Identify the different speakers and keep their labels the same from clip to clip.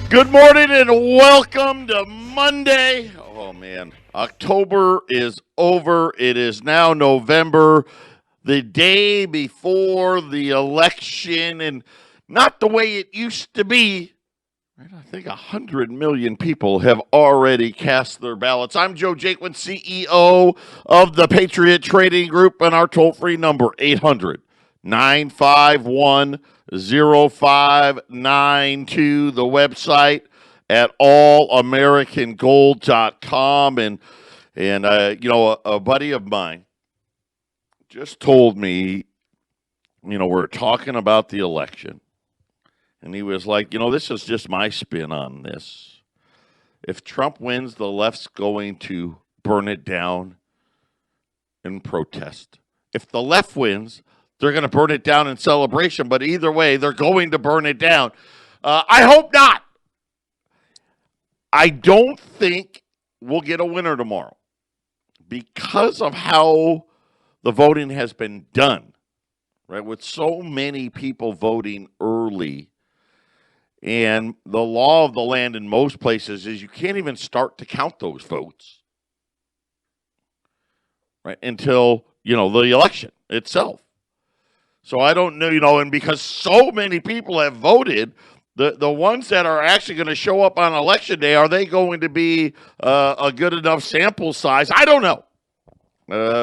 Speaker 1: Good morning and welcome to Monday. Oh man, October is over. It is now November, the day before the election, and not the way it used to be. Right, I think 100 million people have already cast their ballots. I'm Joe Jaquin, CEO of the Patriot Trading Group, and our toll-free number, 800-951-0592. The website at allamericangold.com. And a buddy of mine just told me, we're talking about the election. And he was like, this is just my spin on this. If Trump wins, the left's going to burn it down in protest. If the left wins, they're going to burn it down in celebration. But either way, they're going to burn it down. I hope not. I don't think we'll get a winner tomorrow because of how the voting has been done, right? With so many people voting early. And the law of the land in most places is you can't even start to count those votes, right, until, the election itself. So I don't know, and because so many people have voted, the ones that are actually going to show up on election day, are they going to be a good enough sample size? I don't know.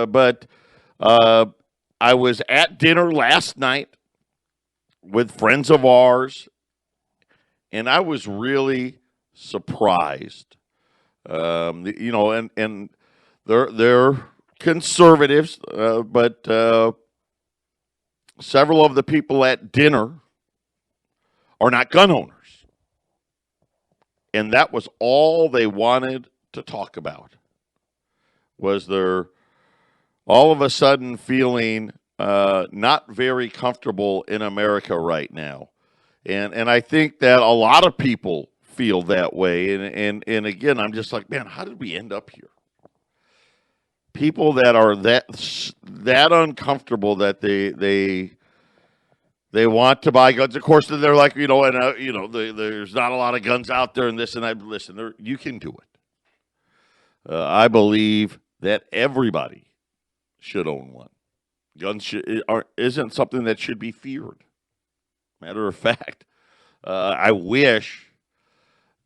Speaker 1: But I was at dinner last night with friends of ours, and I was really surprised. And they're conservatives, but several of the people at dinner are not gun owners. And that was all they wanted to talk about, was they're all of a sudden feeling not very comfortable in America right now. And I think that a lot of people feel that way. And again, I'm just like, man, how did we end up here? People that are that uncomfortable that they want to buy guns. Of course, then they're like, there's not a lot of guns out there and this and that. Listen, you can do it. I believe that everybody should own one. Guns isn't something that should be feared. Matter of fact, I wish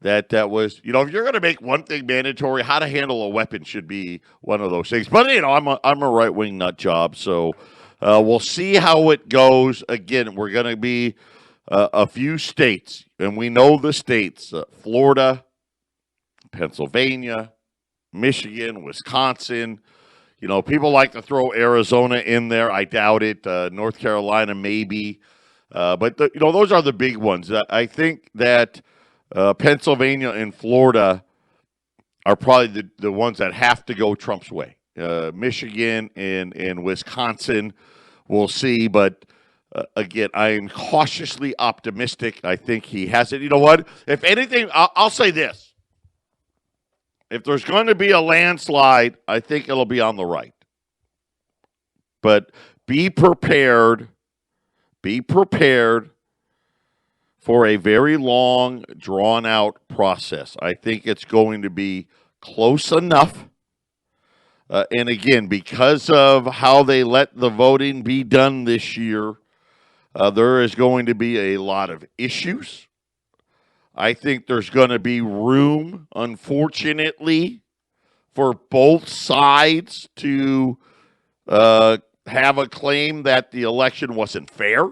Speaker 1: that was, if you're going to make one thing mandatory, how to handle a weapon should be one of those things. But, I'm a right-wing nut job, so we'll see how it goes. Again, we're going to be a few states, and we know the states, Florida, Pennsylvania, Michigan, Wisconsin. People like to throw Arizona in there. I doubt it. North Carolina, maybe. But those are the big ones. I think that Pennsylvania and Florida are probably the ones that have to go Trump's way. Michigan and Wisconsin, we'll see. But again, I am cautiously optimistic. I think he has it. You know what? If anything, I'll say this. If there's going to be a landslide, I think it'll be on the right. But be prepared. Be prepared for a very long, drawn-out process. I think it's going to be close enough. And again, because of how they let the voting be done this year, there is going to be a lot of issues. I think there's going to be room, unfortunately, for both sides to have a claim that the election wasn't fair.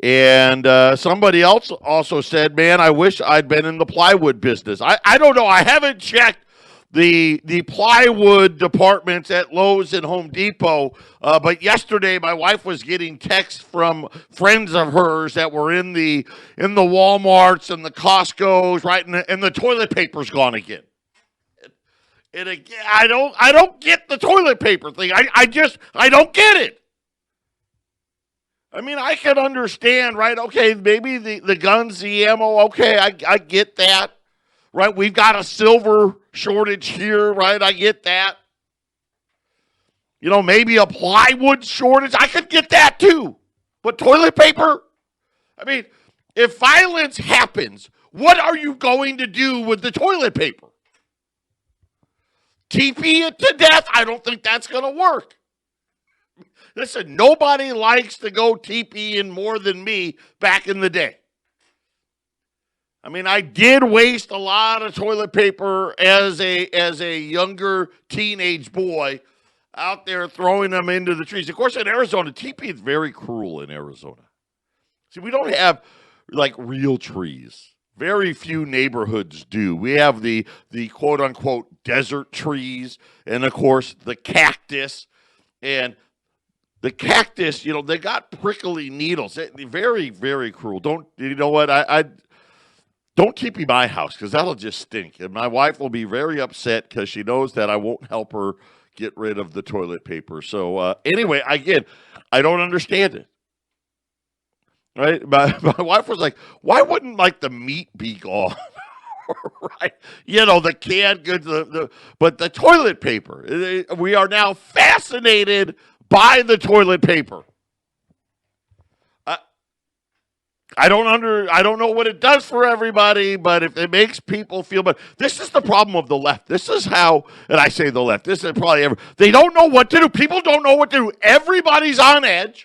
Speaker 1: And somebody else also said, man, I wish I'd been in the plywood business. I don't know. I haven't checked the plywood departments at Lowe's and Home Depot. But yesterday, my wife was getting texts from friends of hers that were in the Walmarts and the Costco's, right? And the toilet paper's gone again. And again, I don't get the toilet paper thing. I don't get it. I mean, I can understand, right? Okay, maybe the guns, the ammo, okay, I get that. Right? We've got a silver shortage here, right? I get that. Maybe a plywood shortage. I could get that too. But toilet paper? I mean, If violence happens, what are you going to do with the toilet paper? TP it to death? I don't think that's going to work. Listen, nobody likes to go TP in more than me back in the day. I mean, I did waste a lot of toilet paper as a younger teenage boy out there throwing them into the trees. Of course, in Arizona, TP is very cruel in Arizona. See, we don't have like real trees. Very few neighborhoods do. We have the quote unquote desert trees, and of course the cactus. And the cactus, they got prickly needles. They're very, very cruel. You know what? I don't keep in my house because that'll just stink. And my wife will be very upset because she knows that I won't help her get rid of the toilet paper. So anyway, again, I don't understand it. Right? My wife was like, why wouldn't like the meat be gone? Right? The canned goods, but the toilet paper. We are now fascinated by the toilet paper. I don't know what it does for everybody, but if it makes people feel better, this is the problem of the left. This is how, and I say the left, this is probably they don't know what to do. People don't know what to do. Everybody's on edge.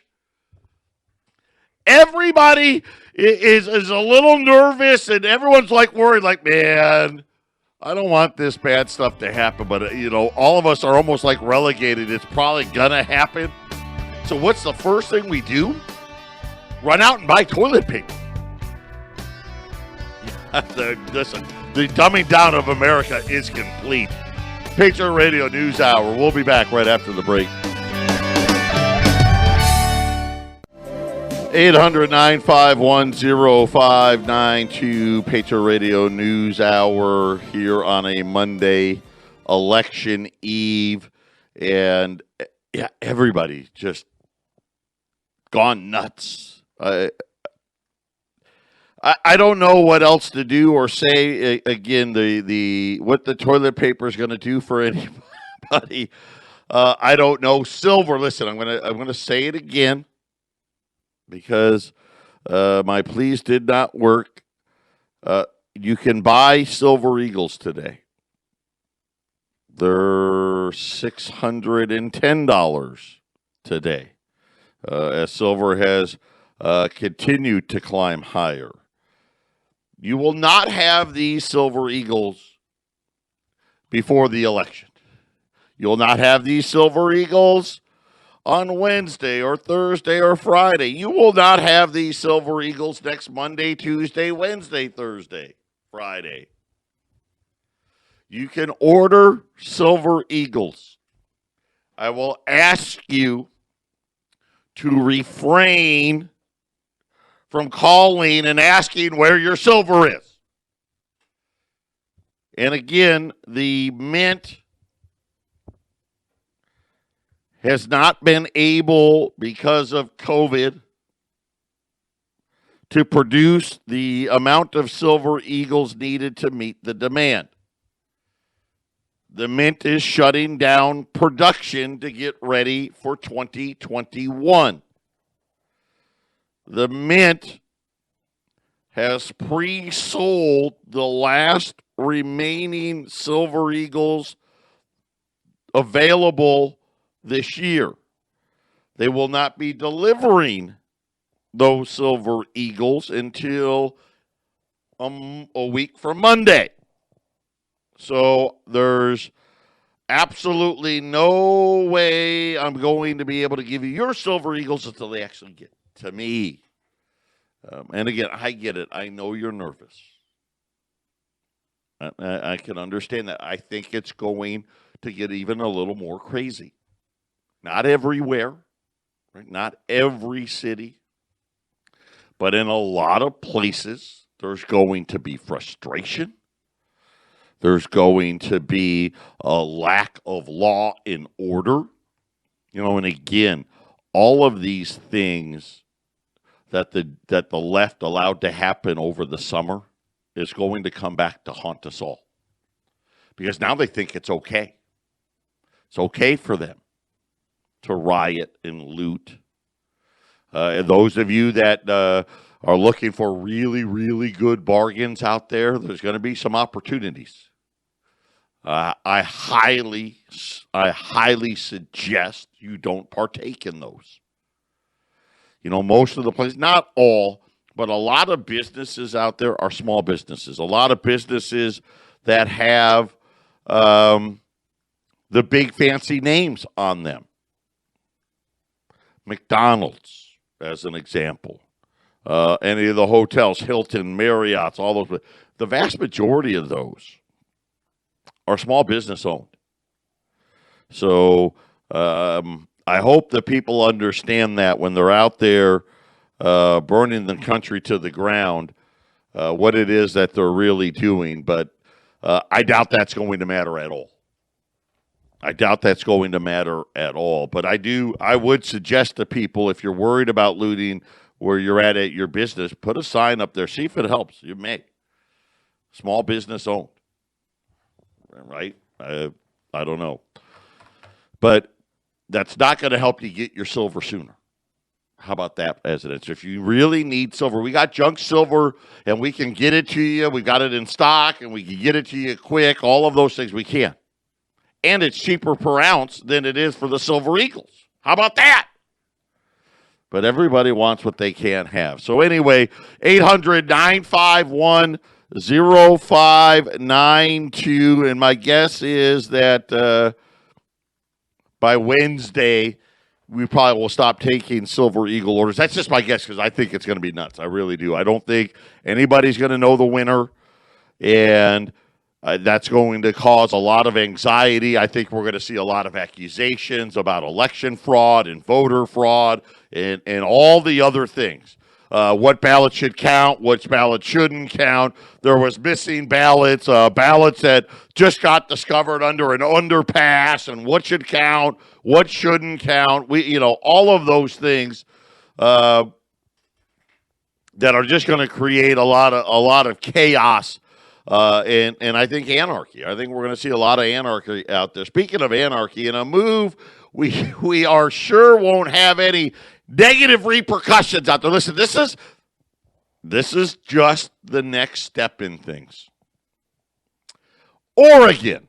Speaker 1: Everybody is a little nervous, and everyone's like worried, like, man, I don't want this bad stuff to happen, but all of us are almost like relegated. It's probably gonna happen. So what's the first thing we do? Run out and buy toilet paper. Listen, the dumbing down of America is complete. Patriot Radio News Hour. We'll be back right after the break. 800-951-0592, Patriot Radio News Hour here on a Monday, election eve. And yeah, everybody just gone nuts. I don't know what else to do or say. Again, the what the toilet paper is going to do for anybody. I don't know. Silver. Listen, I'm gonna say it again because my pleas did not work. You can buy Silver Eagles today. They're $610 today, as silver has continued to climb higher. You will not have these Silver Eagles before the election. You will not have these Silver Eagles on Wednesday or Thursday or Friday. You will not have these Silver Eagles next Monday, Tuesday, Wednesday, Thursday, Friday. You can order Silver Eagles. I will ask you to refrain from calling and asking where your silver is. And again, the mint has not been able, because of COVID, to produce the amount of Silver Eagles needed to meet the demand. The mint is shutting down production to get ready for 2021. The mint has pre-sold the last remaining Silver Eagles available this year. They will not be delivering those Silver Eagles until a week from Monday. So there's absolutely no way I'm going to be able to give you your Silver Eagles until they actually get to me. And again, I get it. I know you're nervous. I can understand that. I think it's going to get even a little more crazy. Not everywhere, right? Not every city, but in a lot of places, there's going to be frustration. There's going to be a lack of law and order. And again, all of these things that the left allowed to happen over the summer is going to come back to haunt us all. Because now they think it's okay. It's okay for them to riot and loot. And those of you that are looking for really, really good bargains out there, there's going to be some opportunities. I highly suggest you don't partake in those. Most of the places, not all, but a lot of businesses out there are small businesses. A lot of businesses that have the big fancy names on them. McDonald's, as an example. Any of the hotels, Hilton, Marriott's, all those. The vast majority of those are small business owned. So I hope that people understand that when they're out there burning the country to the ground, what it is that they're really doing. But I doubt that's going to matter at all. But I would suggest to people, if you're worried about looting where you're at your business, put a sign up there. See if it helps. You may. Small business owned. Right? I don't know. But that's not going to help you get your silver sooner. How about that as it is? If you really need silver, we got junk silver and we can get it to you. We got it in stock and we can get it to you quick. All of those things we can. And it's cheaper per ounce than it is for the Silver Eagles. How about that? But everybody wants what they can't have. So anyway, 800-951-0592. And my guess is that by Wednesday, we probably will stop taking Silver Eagle orders. That's just my guess because I think it's going to be nuts. I really do. I don't think anybody's going to know the winner. And that's going to cause a lot of anxiety. I think we're going to see a lot of accusations about election fraud and voter fraud and all the other things. What ballots should count, which ballots shouldn't count. There was missing ballots, ballots that just got discovered under an underpass, and what should count, what shouldn't count. All of those things that are just going to create a lot of chaos. And I think anarchy. I think we're going to see a lot of anarchy out there. Speaking of anarchy, in a move we are sure won't have any negative repercussions out there. Listen, this is just the next step in things. Oregon.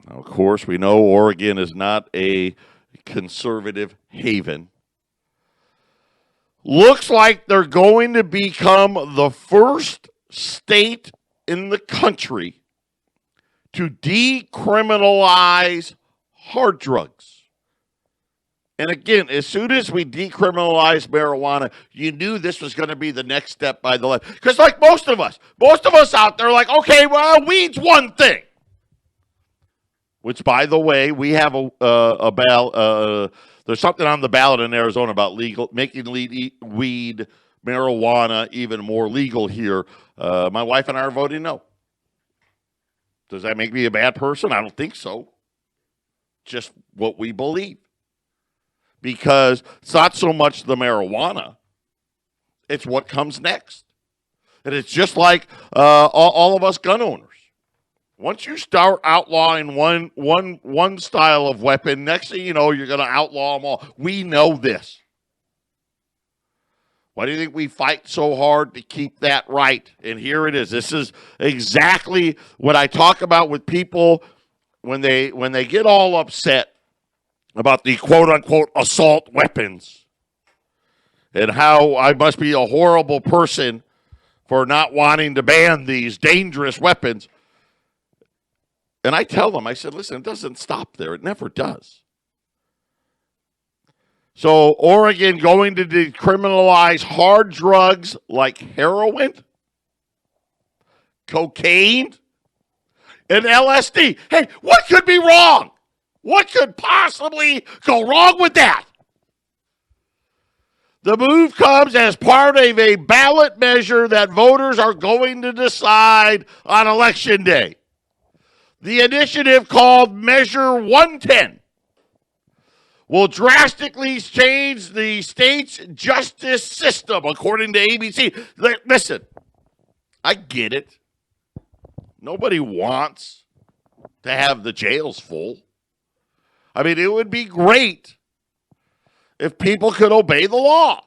Speaker 1: Now, of course, we know Oregon is not a conservative haven. Looks like they're going to become the first state in the country to decriminalize hard drugs. And again, as soon as we decriminalized marijuana, you knew this was going to be the next step by the left. Because like most of us out there are like, okay, well, weed's one thing. Which, by the way, we have a ballot. There's something on the ballot in Arizona about making weed, marijuana even more legal here. My wife and I are voting no. Does that make me a bad person? I don't think so. Just what we believe. Because it's not so much the marijuana. It's what comes next. And it's just like all of us gun owners. Once you start outlawing one style of weapon, next thing you know, you're going to outlaw them all. We know this. Why do you think we fight so hard to keep that right? And here it is. This is exactly what I talk about with people when they get all upset about the quote-unquote assault weapons and how I must be a horrible person for not wanting to ban these dangerous weapons. And I tell them, I said, listen, it doesn't stop there. It never does. So Oregon going to decriminalize hard drugs like heroin, cocaine, and LSD. Hey, what could be wrong? What could possibly go wrong with that? The move comes as part of a ballot measure that voters are going to decide on Election Day. The initiative, called Measure 110, will drastically change the state's justice system, according to ABC. Listen, I get it. Nobody wants to have the jails full. I mean, it would be great if people could obey the law.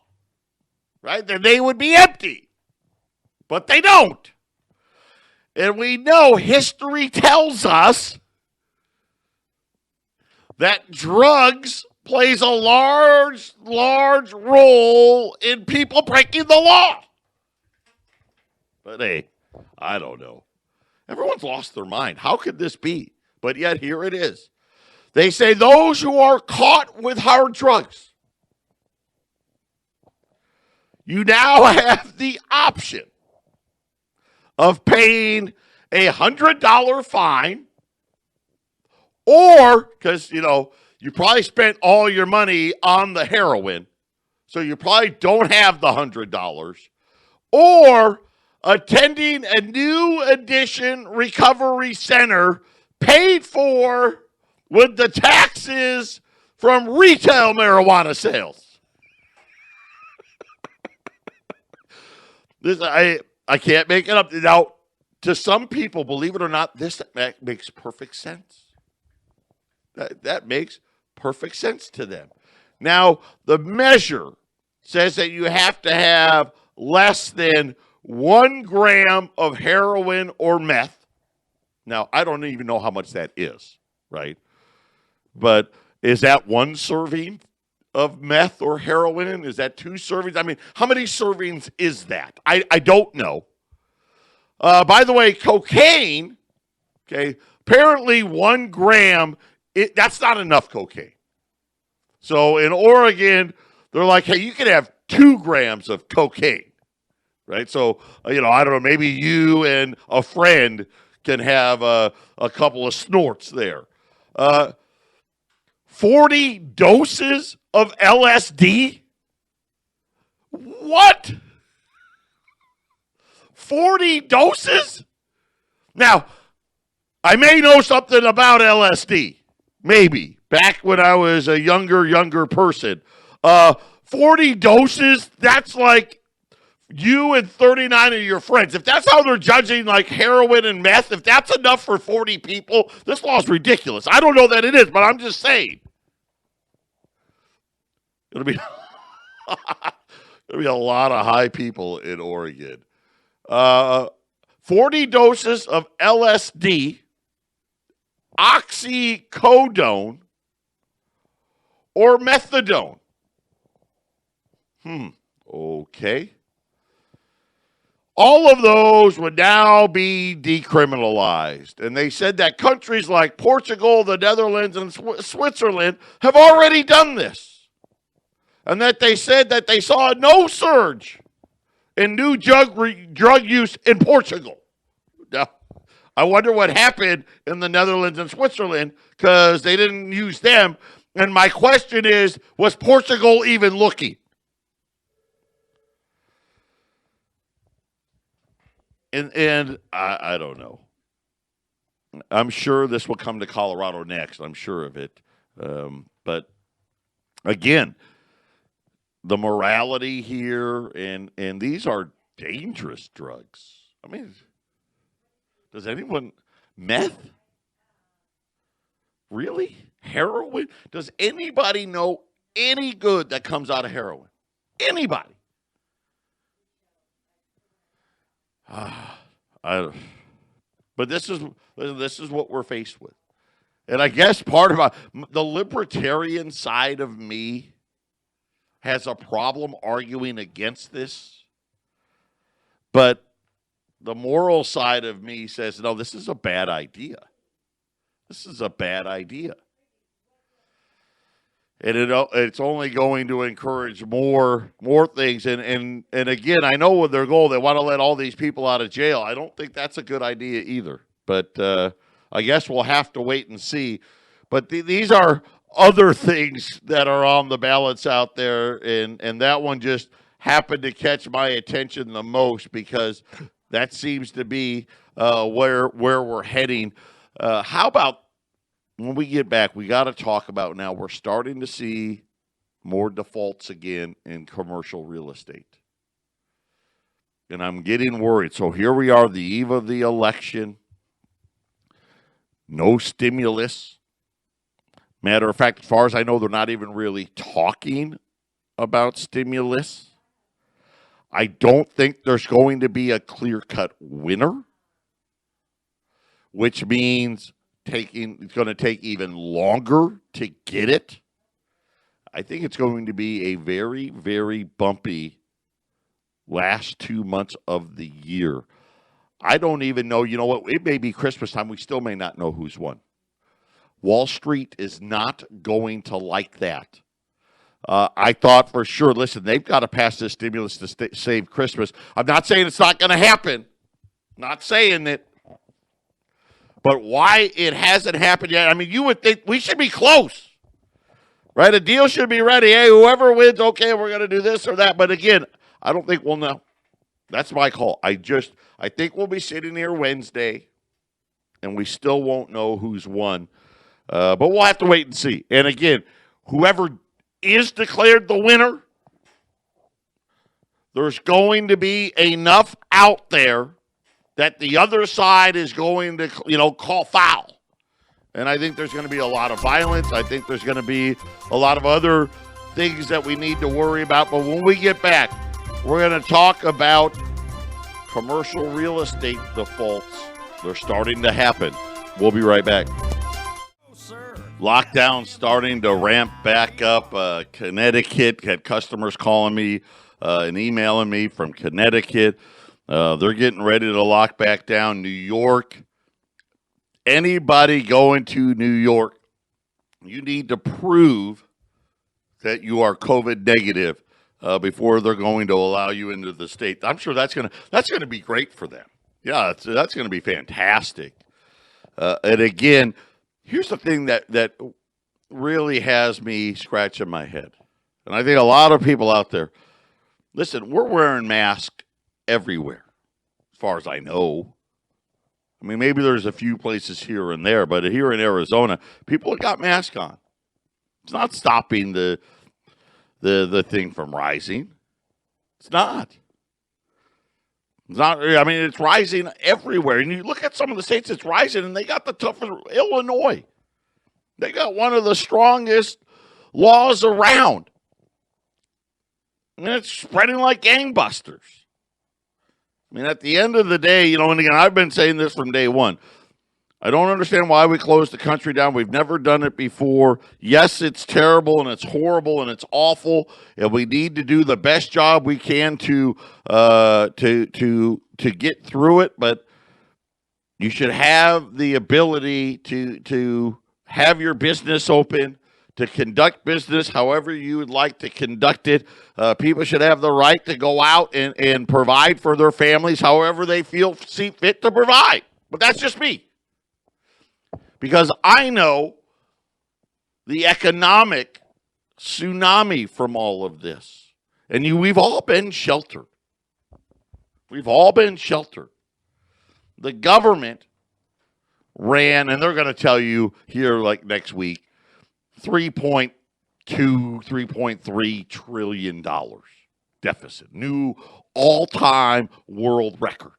Speaker 1: right? Then they would be empty. But they don't. And we know history tells us that drugs plays a large role in people breaking the law. But hey, I don't know. Everyone's lost their mind. How could this be? But yet here it is. They say those who are caught with hard drugs, you now have the option of paying $100 fine, or because, you probably spent all your money on the heroin, so you probably don't have the $100, or attending a new addition recovery center paid for with the taxes from retail marijuana sales. I can't make it up. Now, to some people, believe it or not, this makes perfect sense. That makes perfect sense to them. Now, the measure says that you have to have less than 1 gram of heroin or meth. Now, I don't even know how much that is, right? But is that 1 serving of meth or heroin? Is that 2 servings? I mean, how many servings is that? I don't know. By the way, cocaine, okay, apparently 1 gram, that's not enough cocaine. So in Oregon, they're like, hey, you can have 2 grams of cocaine, right? So, I don't know, maybe you and a friend can have a couple of snorts there. 40 doses of LSD? What? 40 doses? Now, I may know something about LSD. Maybe. Back when I was a younger person. 40 doses, that's like you and 39 of your friends. If that's how they're judging like heroin and meth, if that's enough for 40 people, this law is ridiculous. I don't know that it is, but I'm just saying. It'll be a lot of high people in Oregon. 40 doses of LSD, oxycodone, or methadone. Okay. All of those would now be decriminalized. And they said that countries like Portugal, the Netherlands, and Switzerland have already done this. And that they said that they saw no surge in new drug use in Portugal. Now, I wonder what happened in the Netherlands and Switzerland because they didn't use them. And my question is, was Portugal even looking? And I don't know. I'm sure this will come to Colorado next. I'm sure of it. But again, the morality here, and these are dangerous drugs. I mean, does anyone, meth? Really? Heroin? Does anybody know any good that comes out of heroin? Anybody? But this is what we're faced with. And I guess part of the libertarian side of me has a problem arguing against this. But the moral side of me says, no, this is a bad idea. This is a bad idea. And it's only going to encourage more things. And again, I know with their goal, they want to let all these people out of jail. I don't think that's a good idea either. But I guess we'll have to wait and see. But these are other things that are on the ballots out there. And that one just happened to catch my attention the most because that seems to be where we're heading. How about when we get back, we got to talk about now we're starting to see more defaults again in commercial real estate. And I'm getting worried. So here we are, the eve of the election. No stimulus. Matter of fact, as far as I know, they're not even really talking about stimulus. I don't think there's going to be a clear-cut winner, which means it's going to take even longer to get it. I think it's going to be a very, very bumpy last 2 months of the year. I don't even know. You know what? It may be Christmas time. We still may not know who's won. Wall Street is not going to like that. I thought for sure, listen, they've got to pass this stimulus to save Christmas. I'm not saying it's not going to happen. Not saying it. But why it hasn't happened yet, I mean, you would think we should be close. Right? A deal should be ready. Hey, whoever wins, okay, we're going to do this or that. But again, I don't think we'll know. That's my call. I think we'll be sitting here Wednesday, and we still won't know who's won. But we'll have to wait and see. And again, whoever is declared the winner, there's going to be enough out there that the other side is going to, call foul. And I think there's going to be a lot of violence. I think there's going to be a lot of other things that we need to worry about. But when we get back, we're going to talk about commercial real estate defaults. They're starting to happen. We'll be right back. Lockdown starting to ramp back up. Connecticut had customers calling me and emailing me from Connecticut. They're getting ready to lock back down. New York. Anybody going to New York, you need to prove that you are COVID negative before they're going to allow you into the state. I'm sure that's gonna be great for them. Yeah, that's going to be fantastic. And again, here's the thing that really has me scratching my head. And I think a lot of people out there, listen, we're wearing masks everywhere, as far as I know. I mean, maybe there's a few places here and there, but here in Arizona, people have got masks on. It's not stopping the thing from rising. It's not. It's not. I mean, it's rising everywhere. And you look at some of the states it's rising, and they got the toughest. Illinois, they got one of the strongest laws around. And it's spreading like gangbusters. I mean, at the end of the day, and again, I've been saying this from day one. I don't understand why we closed the country down. We've never done it before. Yes, it's terrible and it's horrible and it's awful, and we need to do the best job we can to get through it. But you should have the ability to have your business open, to conduct business however you would like to conduct it. People should have the right to go out and provide for their families however they see fit to provide. But that's just me. Because I know the economic tsunami from all of this. And we've all been sheltered. We've all been sheltered. The government ran, and they're going to tell you here like next week, $3.2, $3.3 trillion deficit. New all-time world record.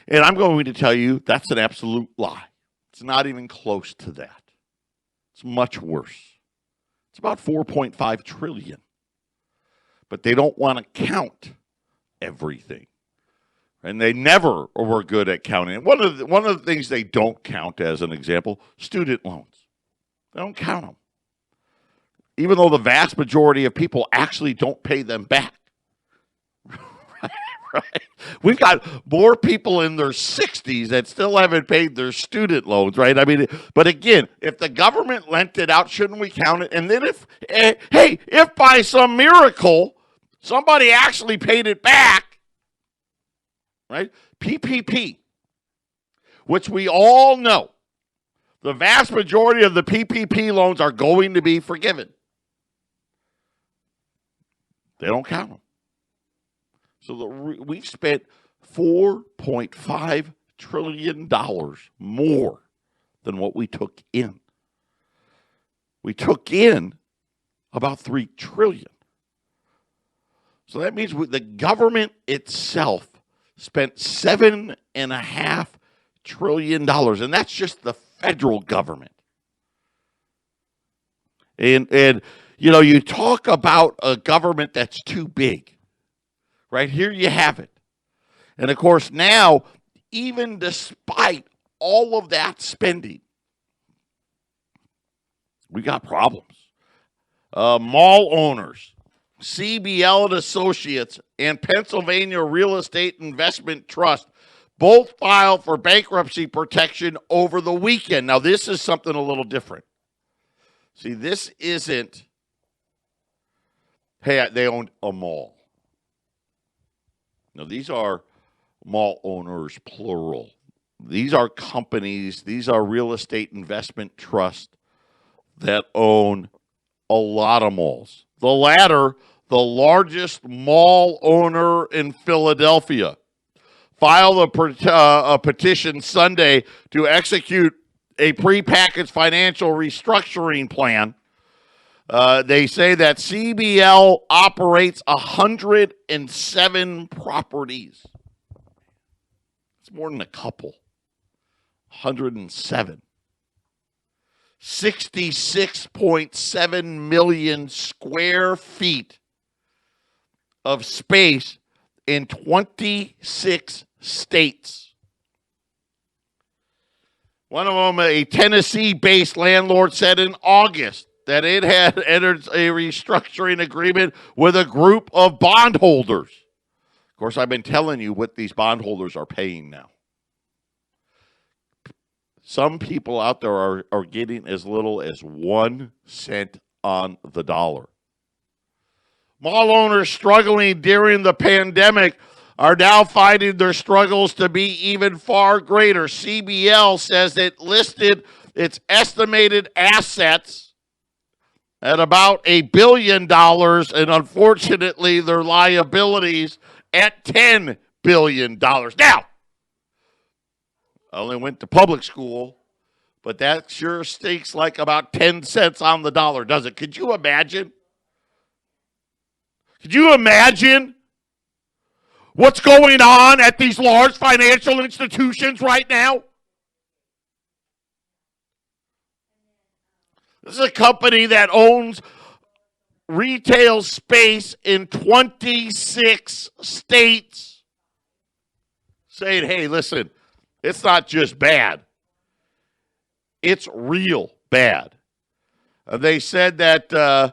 Speaker 1: And I'm going to tell you that's an absolute lie. It's not even close to that. It's much worse. It's about 4.5 trillion. But they don't want to count everything. And they never were good at counting. One of the things they don't count, as an example, student loans. They don't count them. Even though the vast majority of people actually don't pay them back. Right? We've got more people in their 60s that still haven't paid their student loans, right? I mean, but again, if the government lent it out, shouldn't we count it? And then if by some miracle somebody actually paid it back, right? PPP, which we all know, the vast majority of the PPP loans are going to be forgiven. They don't count them. So we've spent $4.5 trillion more than what we took in. We took in about $3 trillion. So that means the government itself spent $7.5 trillion, and that's just the federal government. And you talk about a government that's too big. Right here you have it. And of course, now, even despite all of that spending, we got problems. Mall owners, CBL and Associates, and Pennsylvania Real Estate Investment Trust both filed for bankruptcy protection over the weekend. Now, this is something a little different. See, this isn't, hey, they owned a mall. No, these are mall owners, plural. These are companies, these are real estate investment trusts that own a lot of malls. The latter, the largest mall owner in Philadelphia, filed a petition Sunday to execute a prepackaged financial restructuring plan. They say that CBL operates 107 properties. It's more than a couple. 107. 66.7 million square feet of space in 26 states. One of them, a Tennessee-based landlord, said in August that it had entered a restructuring agreement with a group of bondholders. Of course, I've been telling you what these bondholders are paying now. Some people out there are getting as little as 1 cent on the dollar. Mall owners struggling during the pandemic are now finding their struggles to be even far greater. CBL says it listed its estimated assets at about $1 billion, and unfortunately their liabilities at $10 billion. Now, I only went to public school, but that sure stinks like about 10 cents on the dollar, does it? Could you imagine? Could you imagine what's going on at these large financial institutions right now? This is a company that owns retail space in 26 states, saying, hey, listen, it's not just bad. It's real bad. They said that a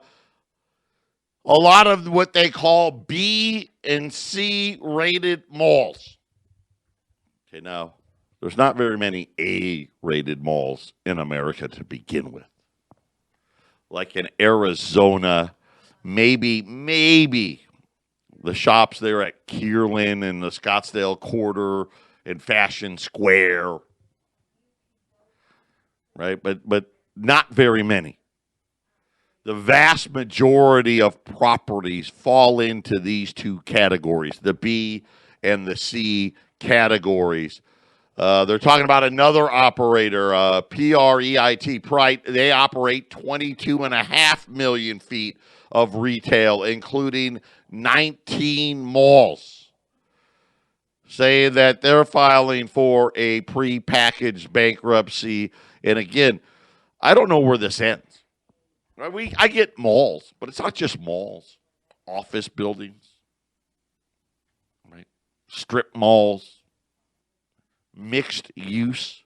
Speaker 1: lot of what they call B and C rated malls. Okay, now, there's not very many A rated malls in America to begin with. Like in Arizona, maybe the shops there at Kierland and the Scottsdale Quarter and Fashion Square, right? But not very many. The vast majority of properties fall into these two categories, the B and the C categories. They're talking about another operator, PREIT, Pride. They operate 22.5 million feet of retail, including 19 malls. Saying that they're filing for a prepackaged bankruptcy. And again, I don't know where this ends. I get malls, but it's not just malls. Office buildings, right? Strip malls, mixed use,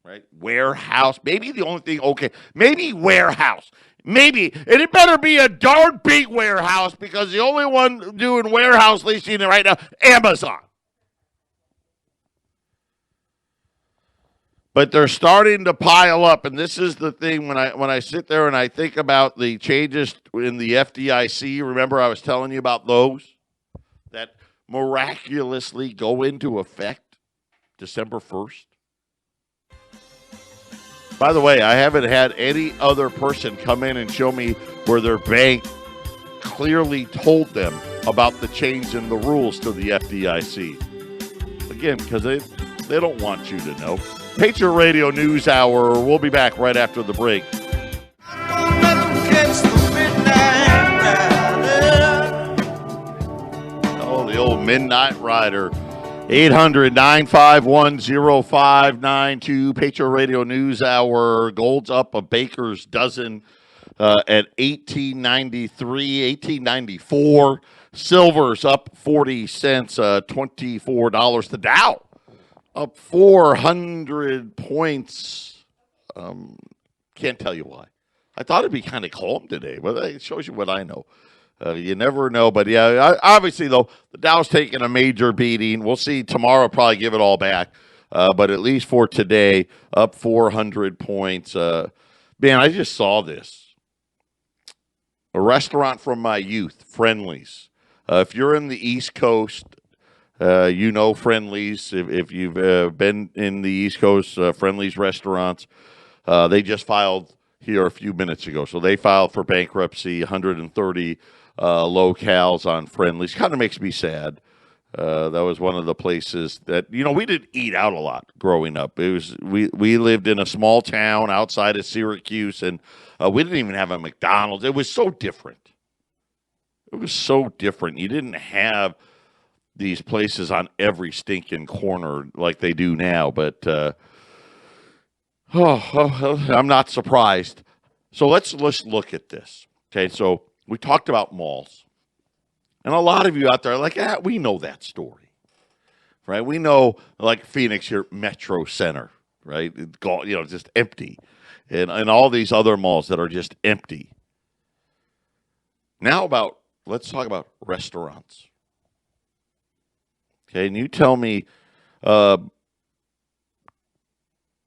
Speaker 1: right? Warehouse. Maybe the only thing, okay, maybe warehouse. Maybe. And it better be a darn big warehouse, because the only one doing warehouse leasing right now, Amazon. But they're starting to pile up, and this is the thing when I sit there and I think about the changes in the FDIC. Remember I was telling you about those that miraculously go into effect December 1st? By the way, I haven't had any other person come in and show me where their bank clearly told them about the change in the rules to the FDIC. Again, because they don't want you to know. Patriot Radio News Hour. We'll be back right after the break. Oh, the old Midnight Rider. 800-951-0592. Patriot Radio News Hour. Gold's up a baker's dozen at $18.93, $18.94. Silver's up 40 cents, $24. The Dow up 400 points. Can't tell you why. I thought it'd be kind of calm today, but it shows you what I know. You never know, but yeah, obviously though, the Dow's taking a major beating. We'll see tomorrow. Probably give it all back, but at least for today, up 400 points. Man, I just saw this. A restaurant from my youth, Friendly's. If you're in the East Coast, you know Friendly's. If you've been in the East Coast, Friendly's restaurants, they just filed here a few minutes ago. So they filed for bankruptcy, 130 locales on Friendly's. Kind of makes me sad. That was one of the places that, we didn't eat out a lot growing up. It was we lived in a small town outside of Syracuse, and we didn't even have a McDonald's. It was so different. It was so different. You didn't have these places on every stinking corner like they do now, but I'm not surprised. So let's look at this. Okay, so we talked about malls. And a lot of you out there are like, we know that story, right? We know, like Phoenix here, Metro Center, right? Just empty. And all these other malls that are just empty. Now let's talk about restaurants. Okay, and you tell me,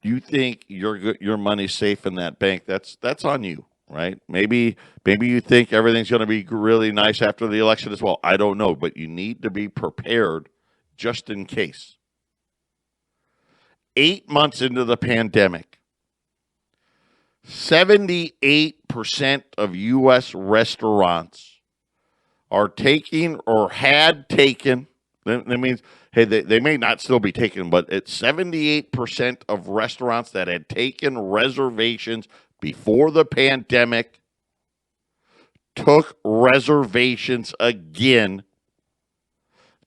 Speaker 1: you think your money's safe in that bank? That's on you, right? Maybe you think everything's going to be really nice after the election as well. I don't know, but you need to be prepared just in case. 8 months into the pandemic, 78% of U.S. restaurants are taking or had taken. That means, hey, they may not still be taken, but it's 78% of restaurants that had taken reservations before the pandemic took reservations again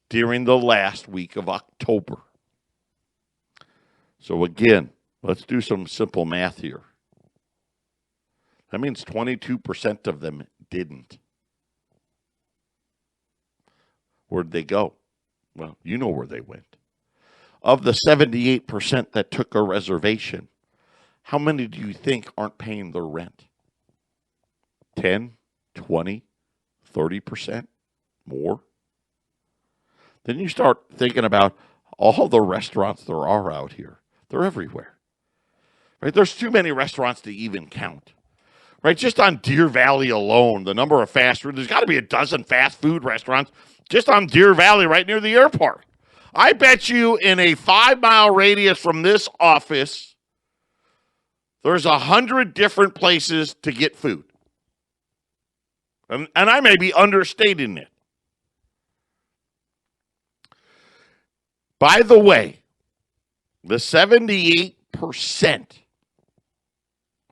Speaker 1: during the last week of October. So again, let's do some simple math here. That means 22% of them didn't. Where'd they go? Well, you know where they went. Of the 78% that took a reservation, how many do you think aren't paying their rent? 10, 20, 30% more? Then you start thinking about all the restaurants there are out here. They're everywhere. Right? There's too many restaurants to even count. Right? Just on Deer Valley alone, the number of fast food, there's got to be a dozen fast food restaurants just on Deer Valley right near the airport. I bet you in a 5-mile radius from this office, there's 100 different places to get food. And I may be understating it. By the way, the 78%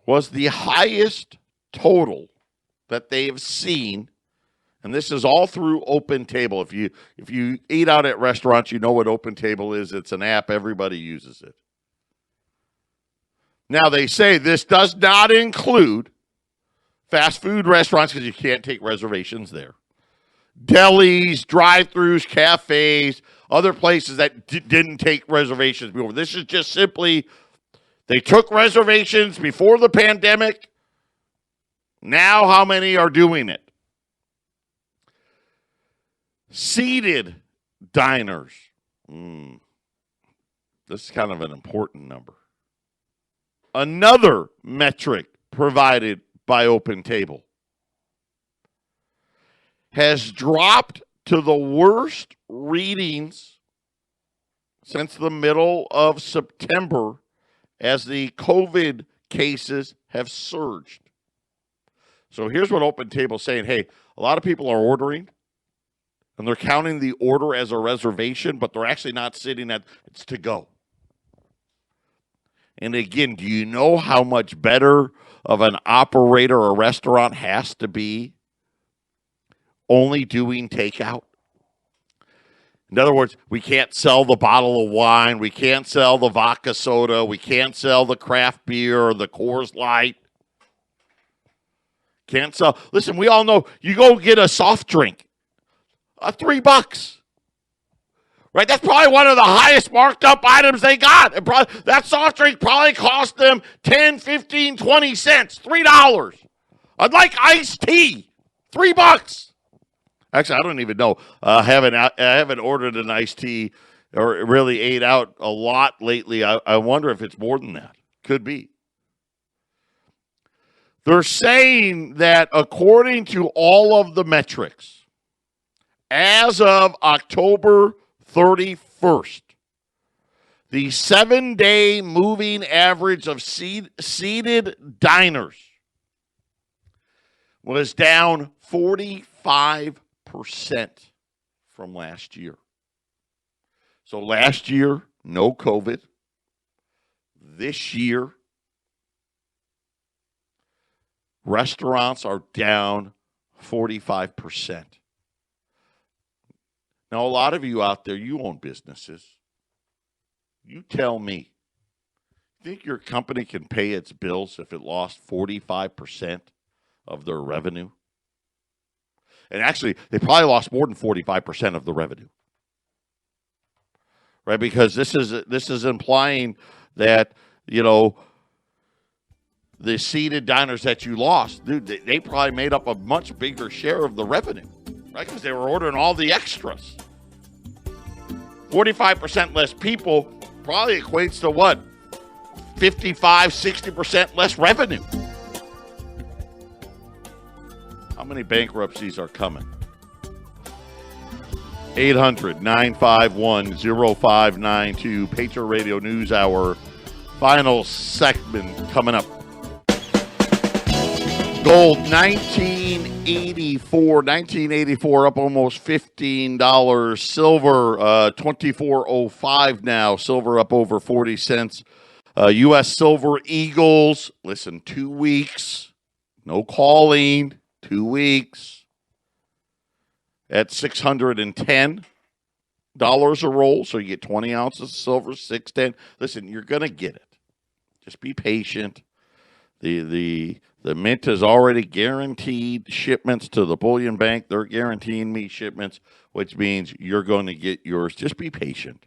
Speaker 1: was the highest total that they have seen. And this is all through Open Table. If you eat out at restaurants, you know what Open Table is. It's an app. Everybody uses it. Now, they say this does not include fast food restaurants because you can't take reservations there. Delis, drive-thrus, cafes, other places that didn't take reservations before. This is just simply they took reservations before the pandemic. Now how many are doing it? Seated diners. This is kind of an important number. Another metric provided by Open Table has dropped to the worst readings since the middle of September as the COVID cases have surged. So here's what Open Table is saying. Hey, a lot of people are ordering, and they're counting the order as a reservation, but they're actually not sitting at it's to go. And again, do you know how much better of an operator a restaurant has to be only doing takeout? In other words, we can't sell the bottle of wine. We can't sell the vodka soda. We can't sell the craft beer or the Coors Light. Can't sell. Listen, we all know you go get a soft drink. $3. Right? That's probably one of the highest marked up items they got. That soft drink probably cost them 10, 15, 20 cents, $3. I'd like iced tea, $3. Actually, I don't even know. I haven't ordered an iced tea or really ate out a lot lately. I wonder if it's more than that. Could be. They're saying that according to all of the metrics, as of October 31st, the 7-day moving average of seated diners was down 45% from last year. So last year, no COVID. This year, restaurants are down 45%. Now, a lot of you out there, you own businesses. You tell me, think your company can pay its bills if it lost 45% of their revenue? And actually, they probably lost more than 45% of the revenue. Right? Because this is implying that, the seated diners that you lost, dude, they probably made up a much bigger share of the revenue. Right, because they were ordering all the extras. 45% less people probably equates to what? 55, 60% less revenue. How many bankruptcies are coming? 800-951-0592. Patriot Radio News Hour. Final segment coming up. Gold, 1984 up almost $15. Silver, 24.05 now. Silver up over 40 cents. U.S. Silver Eagles, listen, 2 weeks. No calling. 2 weeks. At $610 a roll. So you get 20 ounces of silver, $610. Listen, you're going to get it. Just be patient. The mint has already guaranteed shipments to the bullion bank. They're guaranteeing me shipments, which means you're going to get yours. Just be patient.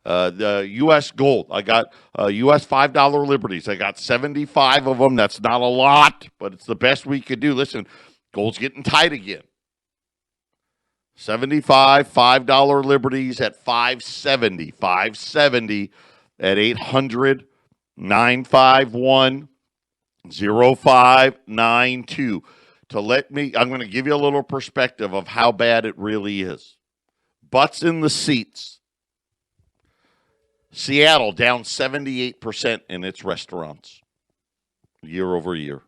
Speaker 1: The U.S. gold, I got U.S. $5 liberties. I got 75 of them. That's not a lot, but it's the best we could do. Listen, gold's getting tight again. 75 $5 liberties at 570. 570 at 800-951 0592 I'm going to give you a little perspective of how bad it really is. Butts in the seats. Seattle down 78% in its restaurants year over year.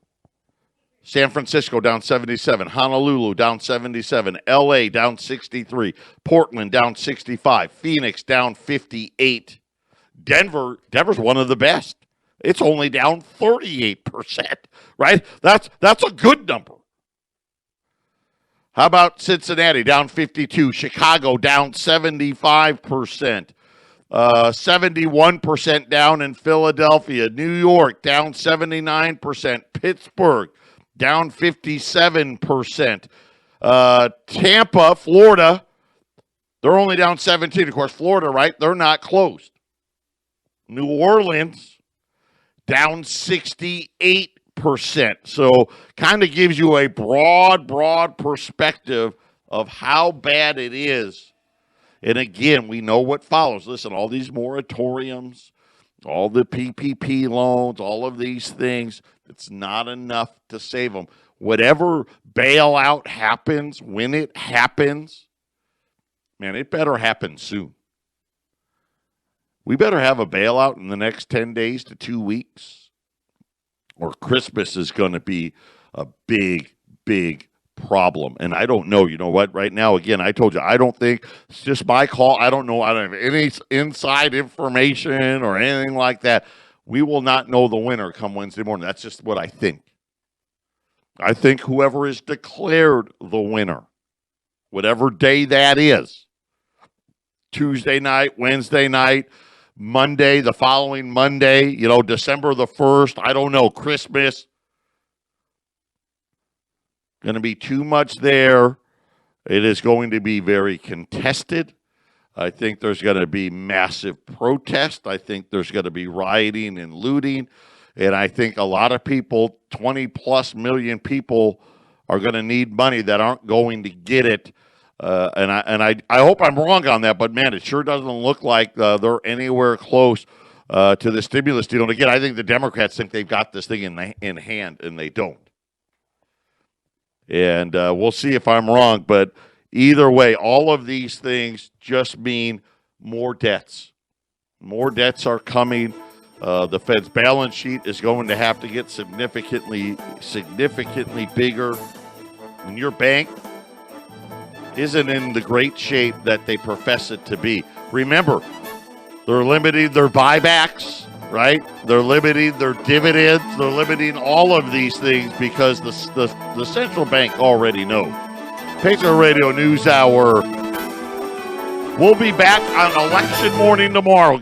Speaker 1: San Francisco down 77. Honolulu down 77. LA down 63. Portland down 65. Phoenix down 58. Denver's one of the best. It's only down 38%, right? That's a good number. How about Cincinnati down 52, Chicago down 75%, 71% down in Philadelphia, New York down 79%, Pittsburgh down 57%, Tampa, Florida, they're only down 17. Of course, Florida, right? They're not closed. New Orleans down 68%. So kind of gives you a broad perspective of how bad it is. And again, we know what follows. Listen, all these moratoriums, all the PPP loans, all of these things, it's not enough to save them. Whatever bailout happens, when it happens, man, it better happen soon. We better have a bailout in the next 10 days to 2 weeks, or Christmas is going to be a big problem. And I don't know. You know what? Right now, again, I told you, I don't think it's just my call. I don't know. I don't have any inside information or anything like that. We will not know the winner come Wednesday morning. That's just what I think. I think whoever is declared the winner, whatever day that is, Tuesday night, Wednesday night, Monday, the following Monday, December the 1st, I don't know, Christmas. Going to be too much there. It is going to be very contested. I think there's going to be massive protest. I think there's going to be rioting and looting. And I think a lot of people, 20 plus million people, are going to need money that aren't going to get it. And I hope I'm wrong on that, but man, it sure doesn't look like they're anywhere close to the stimulus deal. And again, I think the Democrats think they've got this thing in hand, and they don't. And we'll see if I'm wrong, but either way, all of these things just mean more debts. More debts are coming. The Fed's balance sheet is going to have to get significantly bigger. When your bank isn't in the great shape that they profess it to be. Remember, they're limiting their buybacks, right? They're limiting their dividends. They're limiting all of these things because the central bank already knows. Patriot Radio News Hour. We'll be back on election morning tomorrow.